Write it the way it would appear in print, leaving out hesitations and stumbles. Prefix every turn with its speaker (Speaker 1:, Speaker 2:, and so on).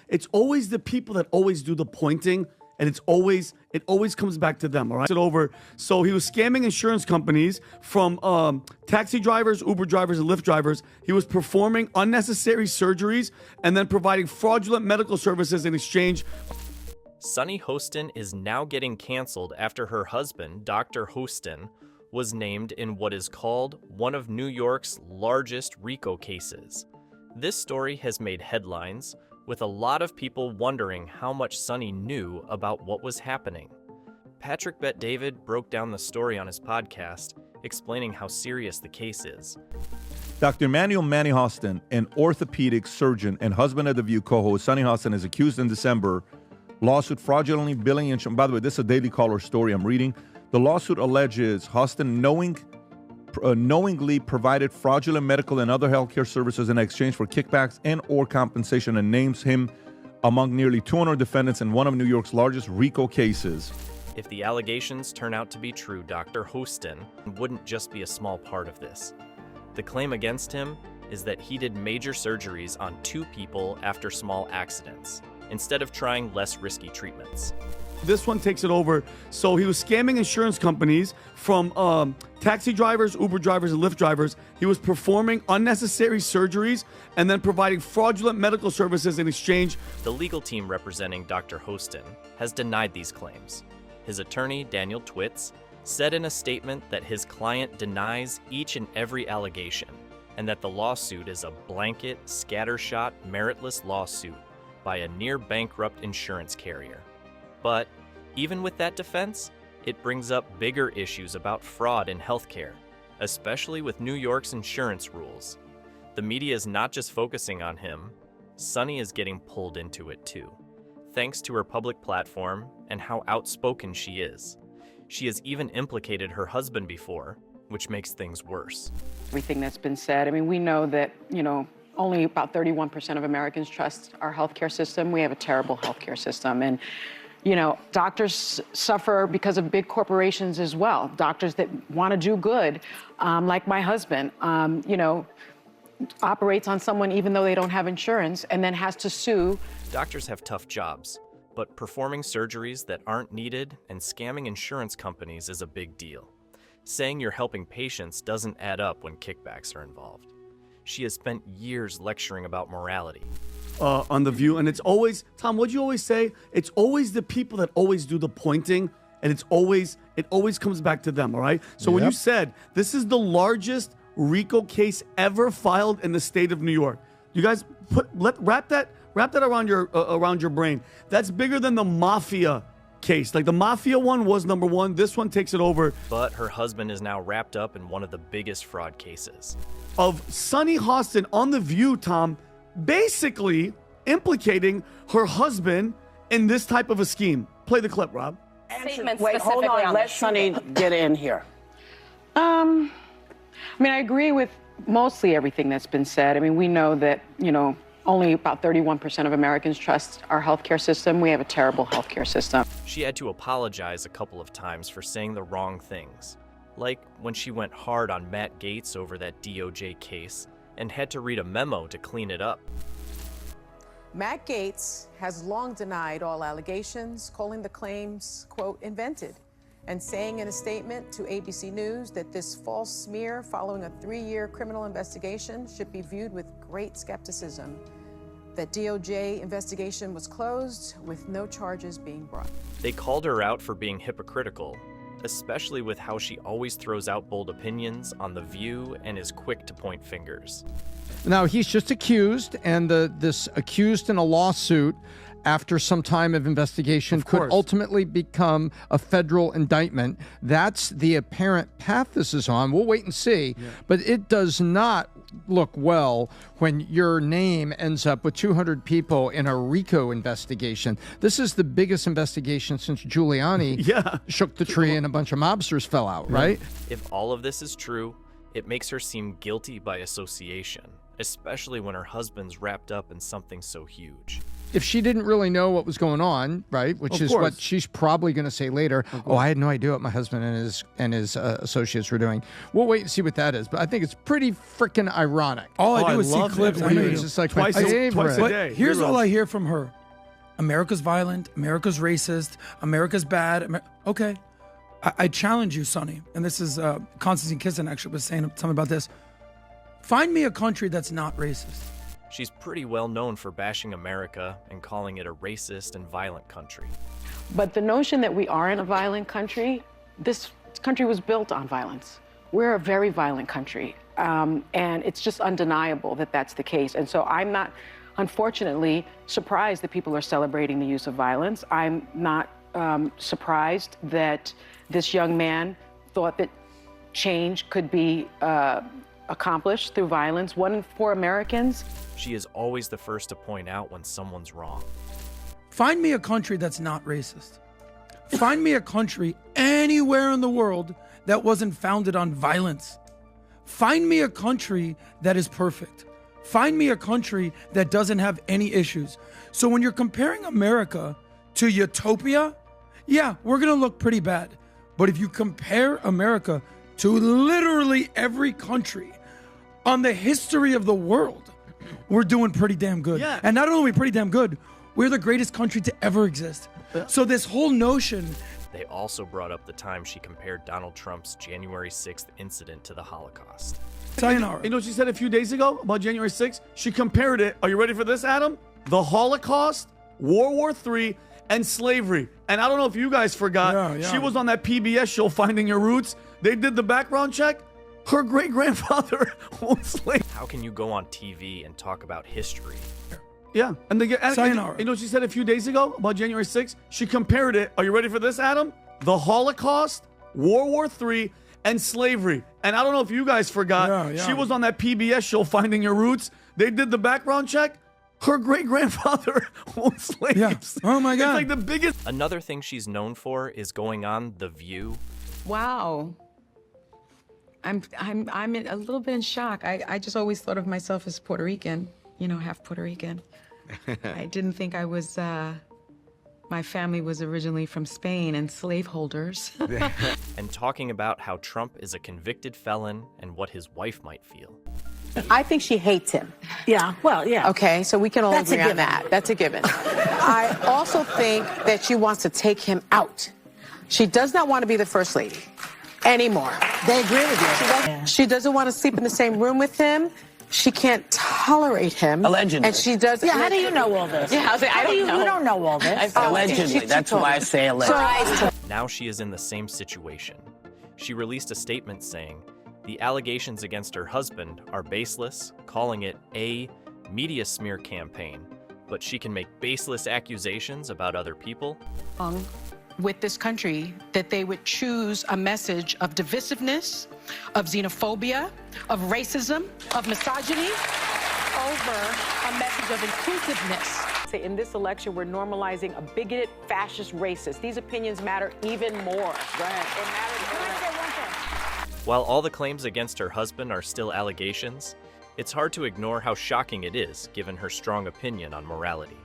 Speaker 1: It's always the people that always do the pointing, and it always comes back to them, all right? So he was scamming insurance companies from taxi drivers, Uber drivers, and Lyft drivers. He was performing unnecessary surgeries and then providing fraudulent medical services in exchange.
Speaker 2: Sunny Hostin is now getting canceled after her husband, Dr. Hostin, was named in what is called one of New York's largest RICO cases. This story has made headlines, with a lot of people wondering how much Sunny knew about what was happening. Patrick Bet-David broke down the story on his podcast, explaining how serious the case is.
Speaker 3: Dr. Emmanuel Manny Hostin, an orthopedic surgeon and husband of The View co-host Sunny Hostin, is accused in December lawsuit fraudulently billing insurance. By the way, this is a Daily Caller story I'm reading. The lawsuit alleges Hostin knowingly provided fraudulent medical and other healthcare services in exchange for kickbacks and or compensation, and names him among nearly 200 defendants in one of New York's largest RICO cases.
Speaker 2: If the allegations turn out to be true, Dr. Hostin wouldn't just be a small part of this. The claim against him is that he did major surgeries on 2 people after small accidents, instead of trying less risky treatments.
Speaker 1: This one takes it over. So he was scamming insurance companies from taxi drivers, Uber drivers, and Lyft drivers. He was performing unnecessary surgeries and then providing fraudulent medical services in exchange.
Speaker 2: The legal team representing Dr. Hostin has denied these claims. His attorney, Daniel Twitz, said in a statement that his client denies each and every allegation, and that the lawsuit is a blanket, scattershot, meritless lawsuit by a near-bankrupt insurance carrier. But even with that defense, it brings up bigger issues about fraud in healthcare, especially with New York's insurance rules. The media is not just focusing on him, Sunny is getting pulled into it too, thanks to her public platform and how outspoken she is. She has even implicated her husband before, which makes things worse.
Speaker 4: Everything that's been said, I mean, we know that, only about 31% of Americans trust our healthcare system. We have a terrible healthcare system. And, doctors suffer because of big corporations as well. Doctors that want to do good, like my husband, operates on someone even though they don't have insurance and then has to sue.
Speaker 2: Doctors have tough jobs, but performing surgeries that aren't needed and scamming insurance companies is a big deal. Saying you're helping patients doesn't add up when kickbacks are involved. She has spent years lecturing about morality.
Speaker 1: On The View, and it's always, Tom, what'd you always say? It's always the people that always do the pointing, and it always comes back to them, all right? So when you said, this is the largest RICO case ever filed in the state of New York, you guys wrap that around your brain. That's bigger than the mafia case. Like the mafia one was number 1. This one takes it over.
Speaker 2: But her husband is now wrapped up in one of the biggest fraud cases.
Speaker 1: Of Sunny Hostin on The View, Tom, basically implicating her husband in this type of a scheme. Play the clip, Rob.
Speaker 5: Wait, hold on. Let Sunny get in here.
Speaker 4: I agree with mostly everything that's been said. I mean, we know that, only about 31% of Americans trust our healthcare system. We have a terrible healthcare system.
Speaker 2: She had to apologize a couple of times for saying the wrong things, like when she went hard on Matt Gaetz over that DOJ case and had to read a memo to clean it up.
Speaker 6: Matt Gaetz has long denied all allegations, calling the claims, quote, invented, and saying in a statement to ABC News that this false smear following a 3-year criminal investigation should be viewed with great skepticism. That DOJ investigation was closed with no charges being brought.
Speaker 2: They called her out for being hypocritical, especially with how she always throws out bold opinions on The View and is quick to point fingers.
Speaker 7: Now, he's just accused, and this accused in a lawsuit after some time of investigation could ultimately become a federal indictment. That's the apparent path this is on. We'll wait and see. Yeah. But it does not look well when your name ends up with 200 people in a RICO investigation. This is the biggest investigation since Giuliani shook the tree and a bunch of mobsters fell out, right?
Speaker 2: If all of this is true, it makes her seem guilty by association, especially when her husband's wrapped up in something so huge.
Speaker 7: If she didn't really know what was going on, right, which is what she's probably going to say later, I had no idea what my husband and his associates were doing. We'll wait and see what that is. But I think it's pretty freaking ironic.
Speaker 8: All I do is see clips.
Speaker 7: It's just like
Speaker 1: twice a day.
Speaker 8: But here's all I hear from her. America's violent, America's racist, America's bad. Okay. I challenge you, Sonny, and this is Konstantin Kisin actually was saying something about this. Find me a country that's not racist.
Speaker 2: She's pretty well known for bashing America and calling it a racist and violent country.
Speaker 4: But the notion that we aren't a violent country, this country was built on violence. We're a very violent country, and it's just undeniable that that's the case. And so I'm not, unfortunately, surprised that people are celebrating the use of violence. I'm not surprised that this young man thought that change could be accomplished through violence. 1 in 4 Americans.
Speaker 2: She is always the first to point out when someone's wrong.
Speaker 8: Find me a country that's not racist. Find me a country anywhere in the world that wasn't founded on violence. Find me a country that is perfect. Find me a country that doesn't have any issues. So when you're comparing America to utopia, yeah, we're gonna look pretty bad. But if you compare America to literally every country on the history of the world, we're doing pretty damn good.
Speaker 1: Yeah.
Speaker 8: And not only are we pretty damn good, we're the greatest country to ever exist. So this whole notion.
Speaker 2: They also brought up the time she compared Donald Trump's January 6th incident to the Holocaust.
Speaker 8: Sayonara.
Speaker 1: You know what she said a few days ago about January 6th? She compared it, are you ready for this, Adam? The Holocaust, World War III, and slavery. And I don't know if you guys forgot, she was on that PBS show, Finding Your Roots. They did the background check. Her great-grandfather owned slaves.
Speaker 2: How can you go on TV and talk about history?
Speaker 1: Yeah. And they get,
Speaker 8: Sayonara.
Speaker 1: you know what she said a few days ago about January 6th? She compared it, are you ready for this, Adam? The Holocaust, World War III, and slavery. And I don't know if you guys forgot, she was on that PBS show, Finding Your Roots. They did the background check. Her great-grandfather owned slaves.
Speaker 8: Yeah. Oh my God.
Speaker 1: It's like the biggest.
Speaker 2: Another thing she's known for is going on The View.
Speaker 9: Wow. I'm a little bit in shock. I just always thought of myself as Puerto Rican, you know, half Puerto Rican. I didn't think I was, my family was originally from Spain and slaveholders.
Speaker 2: And talking about how Trump is a convicted felon and what his wife might feel.
Speaker 6: I think she hates him.
Speaker 5: Yeah, well, yeah.
Speaker 6: Okay, so we can all
Speaker 5: That's a
Speaker 6: agree on
Speaker 5: given.
Speaker 6: that. That's a given. I also think that she wants to take him out. She does not want to be the first lady anymore.
Speaker 5: They agree with you.
Speaker 6: She doesn't want to sleep in the same room with him. She can't tolerate him.
Speaker 5: Allegedly.
Speaker 6: And she does.
Speaker 5: Yeah, how do you know all this?
Speaker 6: Yeah, I don't know.
Speaker 5: You don't know all this.
Speaker 6: Allegedly.
Speaker 5: That's why I say allegedly.
Speaker 2: Now she is in the same situation. She released a statement saying, the allegations against her husband are baseless, calling it a media smear campaign, but she can make baseless accusations about other people.
Speaker 4: With this country, that they would choose a message of divisiveness, of xenophobia, of racism, of misogyny, over a message of inclusiveness. In this election, we're normalizing a bigoted, fascist, racist. These opinions matter even more.
Speaker 2: While all the claims against her husband are still allegations, it's hard to ignore how shocking it is given her strong opinion on morality.